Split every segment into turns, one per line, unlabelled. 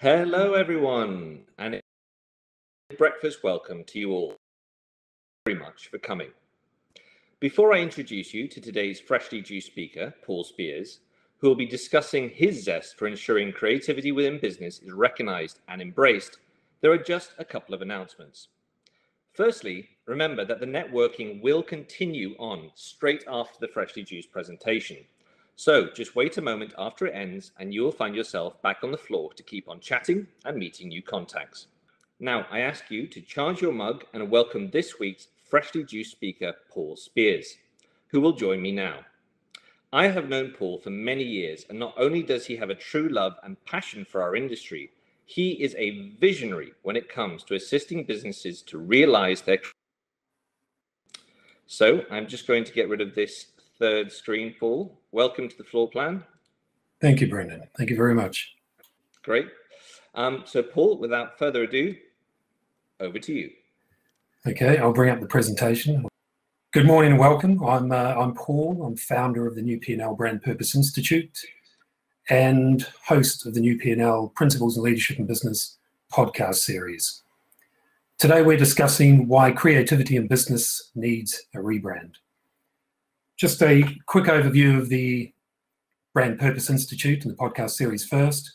Hello everyone, and a breakfast welcome to you all. Thank you very much for coming. Before I introduce you to today's freshly juiced speaker, Paul Spiers, who will be discussing his zest for ensuring creativity within business is recognized and embraced, there are just a couple of announcements. Firstly, remember that the networking will continue on straight after the freshly juiced presentation. So just wait a moment after it ends and you will find yourself back on the floor to keep on chatting and meeting new contacts. Now, I ask you to charge your mug and welcome this week's freshly juiced speaker, Paul Spiers, who will join me now. I have known Paul for many years, and not only does he have a true love and passion for our industry, he is a visionary when it comes to assisting businesses to realize their. So I'm just going to get rid of this third screen, Paul. Welcome to the floor plan.
Thank you, Brendan. Thank you very much.
Great. So Paul, without further ado, over to you.
Okay, I'll bring up the presentation. Good morning and welcome. I'm Paul. I'm founder of the new P&L Brand Purpose Institute and host of the new P&L Principles in Leadership and Business podcast series. Today we're discussing why creativity in business needs a rebrand. Just a quick overview of the Brand Purpose Institute and the podcast series first.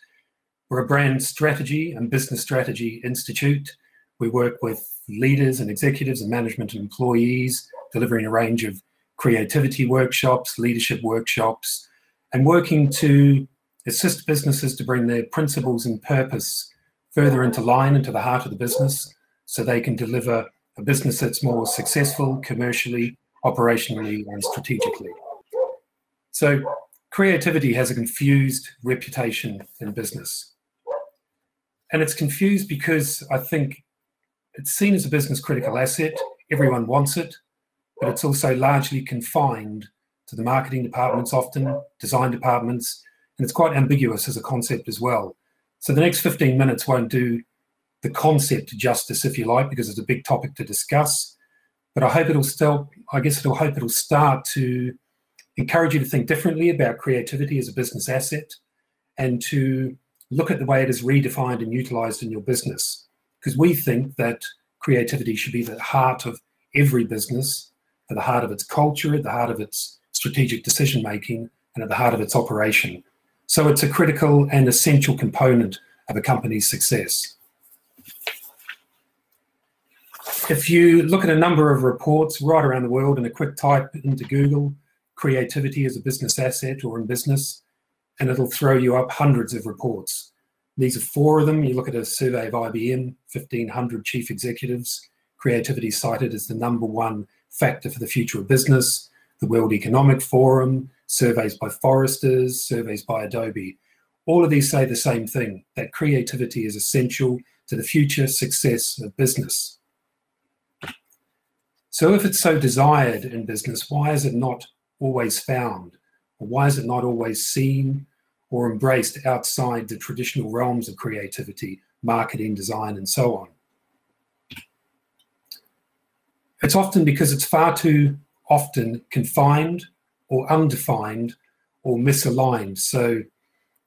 We're a brand strategy and business strategy institute. We work with leaders and executives and management and employees, delivering a range of creativity workshops, leadership workshops, and working to assist businesses to bring their principles and purpose further into line, into the heart of the business, so they can deliver a business that's more successful commercially, operationally, and strategically. So creativity has a confused reputation in business. And it's confused because I think it's seen as a business critical asset. Everyone wants it, but it's also largely confined to the marketing departments, often design departments, and it's quite ambiguous as a concept as well. So the next 15 minutes won't do the concept justice, if you like, because it's a big topic to discuss. But I hope it'll start to encourage you to think differently about creativity as a business asset and to look at the way it is redefined and utilized in your business. Because we think that creativity should be the heart of every business, at the heart of its culture, at the heart of its strategic decision-making, and at the heart of its operation. So it's a critical and essential component of a company's success. If you look at a number of reports right around the world and a quick type into Google, creativity as a business asset or in business, and it'll throw you up hundreds of reports. These are 4 of them. You look at a survey of IBM, 1,500 chief executives. Creativity cited as the #1 factor for the future of business. The World Economic Forum, surveys by Forrester's, surveys by Adobe. All of these say the same thing, that creativity is essential to the future success of business. So if it's so desired in business, why is it not always found? Or why is it not always seen or embraced outside the traditional realms of creativity, marketing, design, and so on? It's often because it's far too often confined or undefined or misaligned. So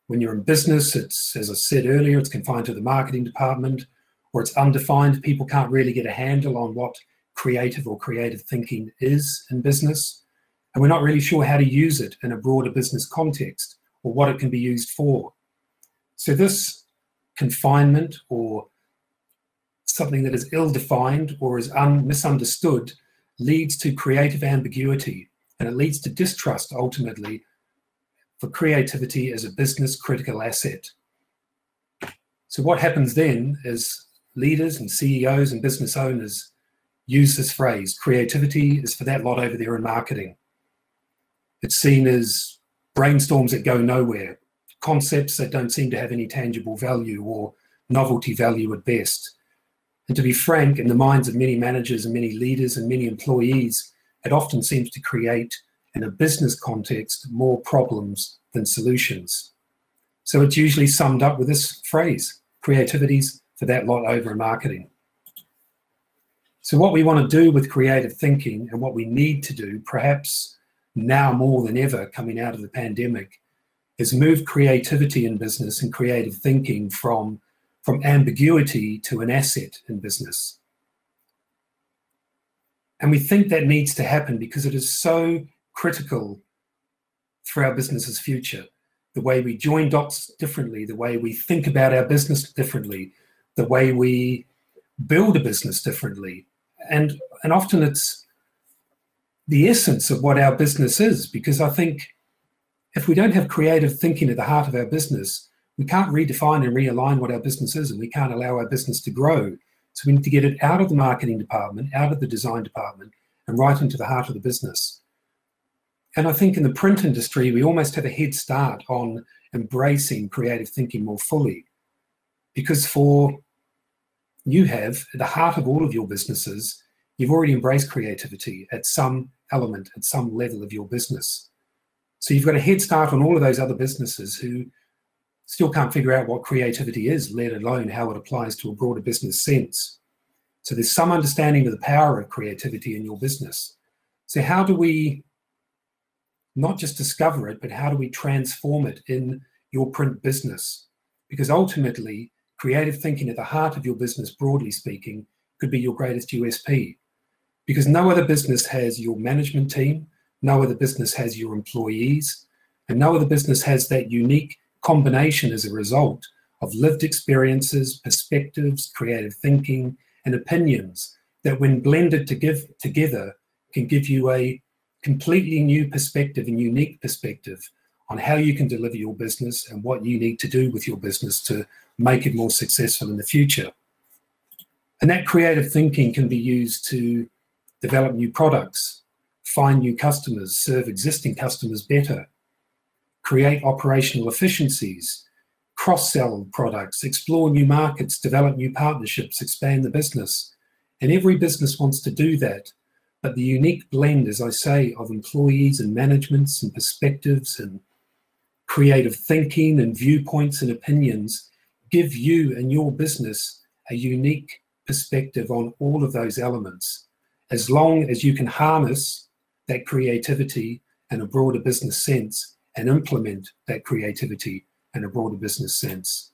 when you're in business, it's, as I said earlier, it's confined to the marketing department, or it's undefined. People can't really get a handle on what creative or creative thinking is in business. And we're not really sure how to use it in a broader business context or what it can be used for. So this confinement or something that is ill-defined or is misunderstood leads to creative ambiguity, and it leads to distrust ultimately for creativity as a business critical asset. So what happens then is leaders and CEOs and business owners use this phrase, creativity is for that lot over there in marketing. It's seen as brainstorms that go nowhere, concepts that don't seem to have any tangible value or novelty value at best. And to be frank, in the minds of many managers and many leaders and many employees, it often seems to create, in a business context, more problems than solutions. So it's usually summed up with this phrase, creativity's for that lot over in marketing. So what we want to do with creative thinking and what we need to do, perhaps now more than ever coming out of the pandemic, is move creativity in business and creative thinking from from ambiguity to an asset in business. And we think that needs to happen because it is so critical for our business's future. The way we join dots differently, the way we think about our business differently, the way we build a business differently. And often it's the essence of what our business is, because I think if we don't have creative thinking at the heart of our business, we can't redefine and realign what our business is, and we can't allow our business to grow. So we need to get it out of the marketing department, out of the design department, and right into the heart of the business. And I think in the print industry, we almost have a head start on embracing creative thinking more fully, because you have, at the heart of all of your businesses, you've already embraced creativity at some element, at some level of your business. So you've got a head start on all of those other businesses who still can't figure out what creativity is, let alone how it applies to a broader business sense. So there's some understanding of the power of creativity in your business. So how do we not just discover it, but how do we transform it in your print business? Because ultimately, creative thinking at the heart of your business, broadly speaking, could be your greatest USP. Because no other business has your management team, no other business has your employees, and no other business has that unique combination as a result of lived experiences, perspectives, creative thinking, and opinions that when blended together can give you a completely new perspective and unique perspective on how you can deliver your business and what you need to do with your business to make it more successful in the future. And that creative thinking can be used to develop new products, find new customers, serve existing customers better, create operational efficiencies, cross-sell products, explore new markets, develop new partnerships, expand the business. And every business wants to do that. But the unique blend, as I say, of employees and managements and perspectives and creative thinking and viewpoints and opinions give you and your business a unique perspective on all of those elements, as long as you can harness that creativity in a broader business sense and implement that creativity in a broader business sense.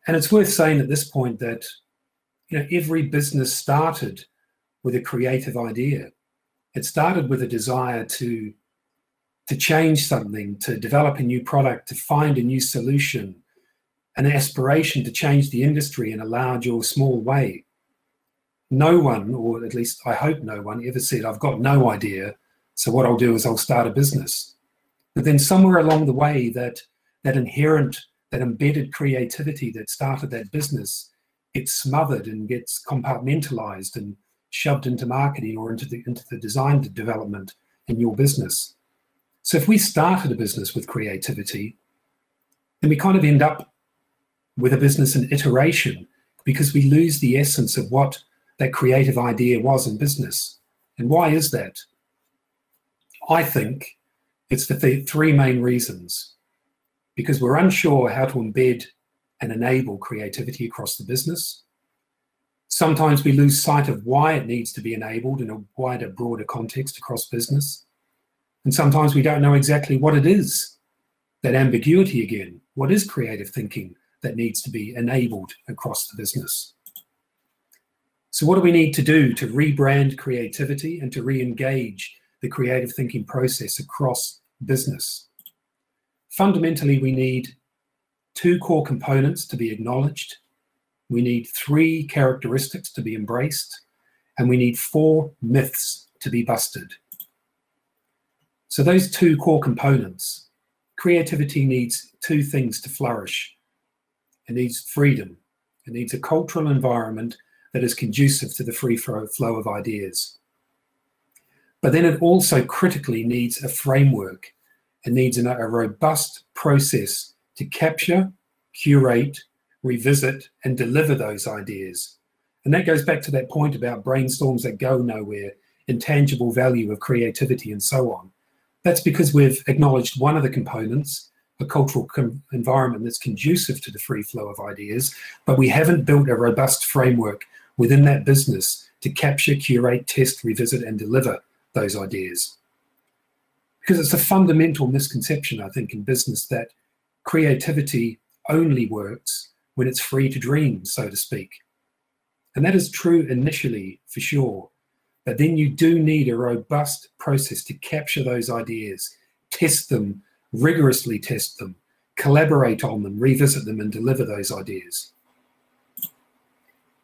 And it's worth saying at this point that, you know, every business started with a creative idea. It started with a desire to change something, to develop a new product, to find a new solution, an aspiration to change the industry in a large or small way. No one, or at least I hope no one, ever said, I've got no idea, so what I'll do is I'll start a business. But then somewhere along the way, that inherent, that embedded creativity that started that business gets smothered and gets compartmentalized and shoved into marketing or into the design development in your business. So if we started a business with creativity, then we kind of end up with a business in iteration, because we lose the essence of what that creative idea was in business. And why is that? I think it's for three main reasons. Because we're unsure how to embed and enable creativity across the business. Sometimes we lose sight of why it needs to be enabled in a wider, broader context across business. And sometimes we don't know exactly what it is, that ambiguity again. What is creative thinking that needs to be enabled across the business? So what do we need to do to rebrand creativity and to re-engage the creative thinking process across business? Fundamentally, we need two core components to be acknowledged. We need three characteristics to be embraced, and we need 4 myths to be busted. So those two core components, creativity needs 2 things to flourish. It needs freedom. It needs a cultural environment that is conducive to the free flow of ideas. But then it also critically needs a framework. It needs a robust process to capture, curate, revisit, and deliver those ideas. And that goes back to that point about brainstorms that go nowhere, intangible value of creativity, and so on. That's because we've acknowledged one of the components, a cultural environment that's conducive to the free flow of ideas, but we haven't built a robust framework within that business to capture, curate, test, revisit, and deliver those ideas. Because it's a fundamental misconception, I think, in business that creativity only works when it's free to dream, so to speak. And that is true initially, for sure. But then you do need a robust process to capture those ideas, test them, rigorously test them, collaborate on them, revisit them, and deliver those ideas.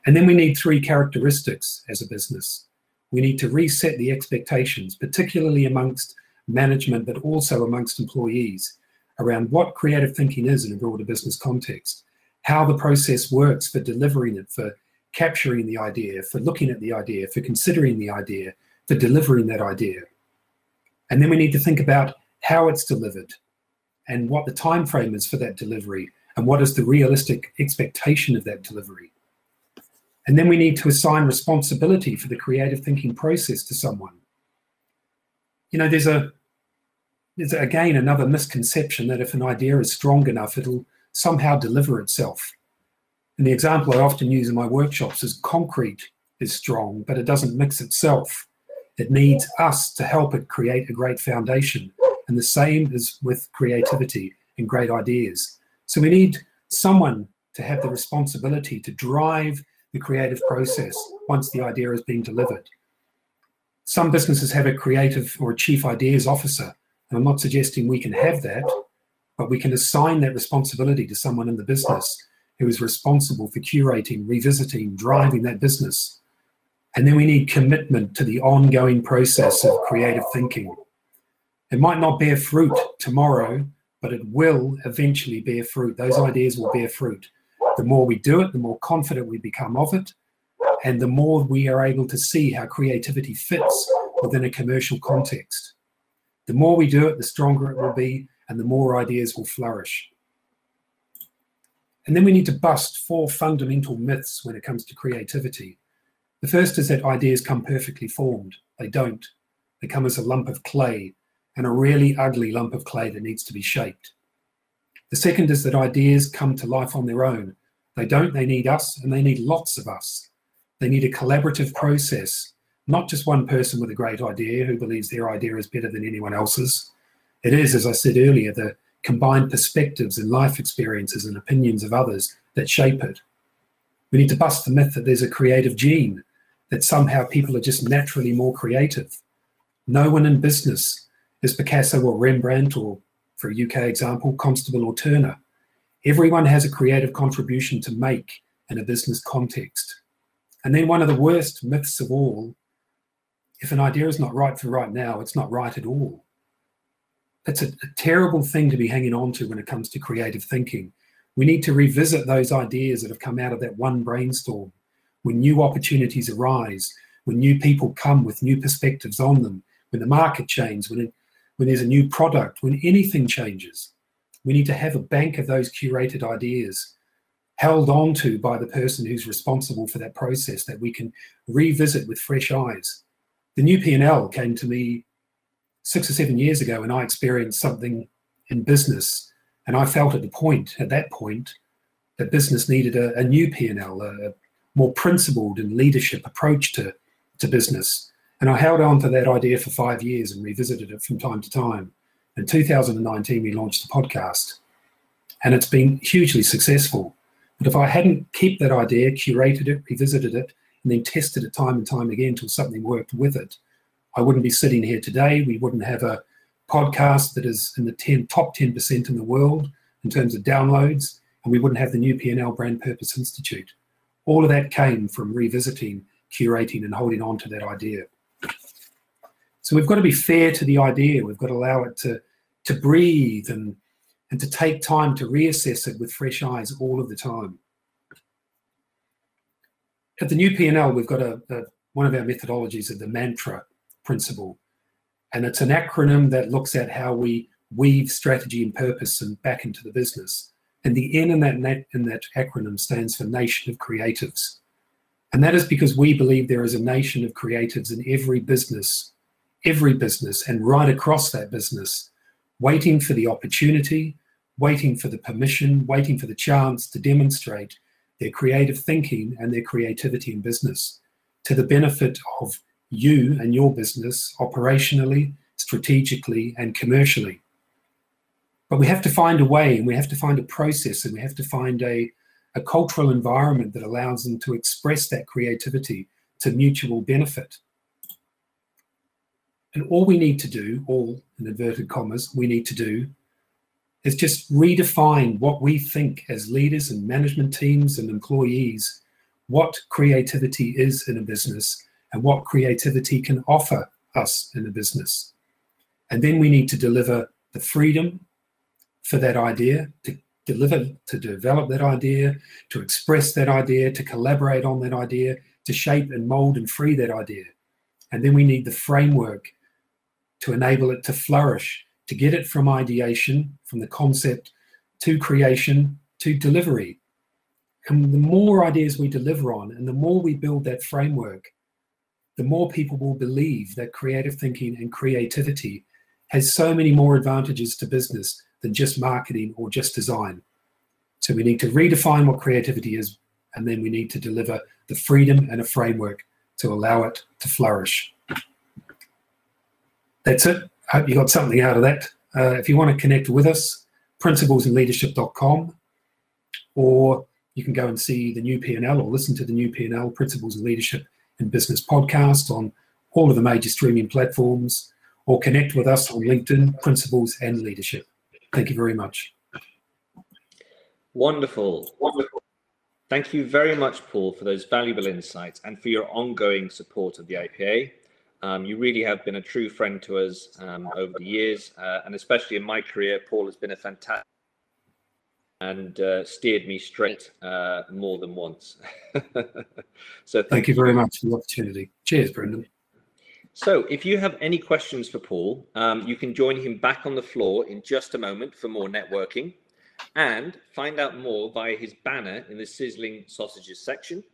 And then we need 3 characteristics as a business. We need to reset the expectations, particularly amongst management, but also amongst employees, around what creative thinking is in a broader business context, how the process works for delivering it, for capturing the idea, for looking at the idea, for considering the idea, for delivering that idea. And then we need to think about how it's delivered and what the time frame is for that delivery and what is the realistic expectation of that delivery. And then we need to assign responsibility for the creative thinking process to someone. You know, there's again another misconception that if an idea is strong enough, it'll somehow deliver itself. And the example I often use in my workshops is concrete is strong, but it doesn't mix itself. It needs us to help it create a great foundation. And the same is with creativity and great ideas. So we need someone to have the responsibility to drive the creative process once the idea is being delivered. Some businesses have a creative or a chief ideas officer, and I'm not suggesting we can have that, but we can assign that responsibility to someone in the business who is responsible for curating, revisiting, driving that business. And then we need commitment to the ongoing process of creative thinking. It might not bear fruit tomorrow, but it will eventually bear fruit. Those ideas will bear fruit. The more we do it, the more confident we become of it, and the more we are able to see how creativity fits within a commercial context. The more we do it, the stronger it will be, and the more ideas will flourish. And then we need to bust 4 fundamental myths when it comes to creativity. The first is that ideas come perfectly formed. They don't. They come as a lump of clay, and a really ugly lump of clay that needs to be shaped. The second is that ideas come to life on their own. They don't, they need us, and they need lots of us. They need a collaborative process, not just one person with a great idea who believes their idea is better than anyone else's. It is, as I said earlier, the combined perspectives and life experiences and opinions of others that shape it. We need to bust the myth that there's a creative gene, that somehow people are just naturally more creative. No one in business is Picasso or Rembrandt or, for a UK example, Constable or Turner. Everyone has a creative contribution to make in a business context. And then one of the worst myths of all, if an idea is not right for right now, it's not right at all. That's a terrible thing to be hanging on to when it comes to creative thinking. We need to revisit those ideas that have come out of that one brainstorm. When new opportunities arise, when new people come with new perspectives on them, when the market changes, when there's a new product, when anything changes, we need to have a bank of those curated ideas held on to by the person who's responsible for that process that we can revisit with fresh eyes. The new P&L came to me 6 or 7 years ago, and I experienced something in business, and I felt at that point, that business needed a new P&L, a more principled and leadership approach to business. And I held on to that idea for 5 years and revisited it from time to time. In 2019, we launched the podcast, and it's been hugely successful. But if I hadn't kept that idea, curated it, revisited it, and then tested it time and time again until something worked with it, I wouldn't be sitting here today. We wouldn't have a podcast that is in the top 10% in the world in terms of downloads, and we wouldn't have the new P&L Brand Purpose Institute. All of that came from revisiting, curating, and holding on to that idea. So we've got to be fair to the idea. We've got to allow it to breathe and to take time to reassess it with fresh eyes all of the time. At the new P&L, we've got one of our methodologies of the mantra principle. And it's an acronym that looks at how we weave strategy and purpose and back into the business. And the N in that acronym stands for Nation of Creatives. And that is because we believe there is a nation of creatives in every business, and right across that business, waiting for the opportunity, waiting for the permission, waiting for the chance to demonstrate their creative thinking and their creativity in business to the benefit of you and your business operationally, strategically, and commercially. But we have to find a way, and we have to find a process, and we have to find a a cultural environment that allows them to express that creativity to mutual benefit. And all we need to do, all in inverted commas, we need to do is just redefine what we think as leaders and management teams and employees, what creativity is in a business and what creativity can offer us in a business. And then we need to deliver the freedom for that idea, to develop that idea, to express that idea, to collaborate on that idea, to shape and mold and free that idea. And then we need the framework to enable it to flourish, to get it from ideation, from the concept to creation to delivery. And the more ideas we deliver on and the more we build that framework, the more people will believe that creative thinking and creativity has so many more advantages to business than just marketing or just design. So we need to redefine what creativity is, and then we need to deliver the freedom and a framework to allow it to flourish. That's it. I hope you got something out of that. If you want to connect with us, principlesandleadership.com, or you can go and see the new P&L or listen to the new P&L Principles and Leadership in Business podcast on all of the major streaming platforms, or connect with us on LinkedIn, Principles and Leadership. Thank you very much.
Wonderful. Wonderful. Thank you very much, Paul, for those valuable insights and for your ongoing support of the IPA. You really have been a true friend to us over the years, and especially in my career, Paul has been a fantastic and steered me straight more than once. So
thank you very much for the opportunity. Cheers, Brendan.
So if you have any questions for Paul, you can join him back on the floor in just a moment for more networking, and find out more via his banner in the sizzling sausages section.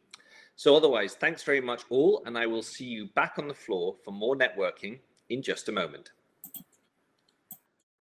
So otherwise, thanks very much all, and I will see you back on the floor for more networking in just a moment.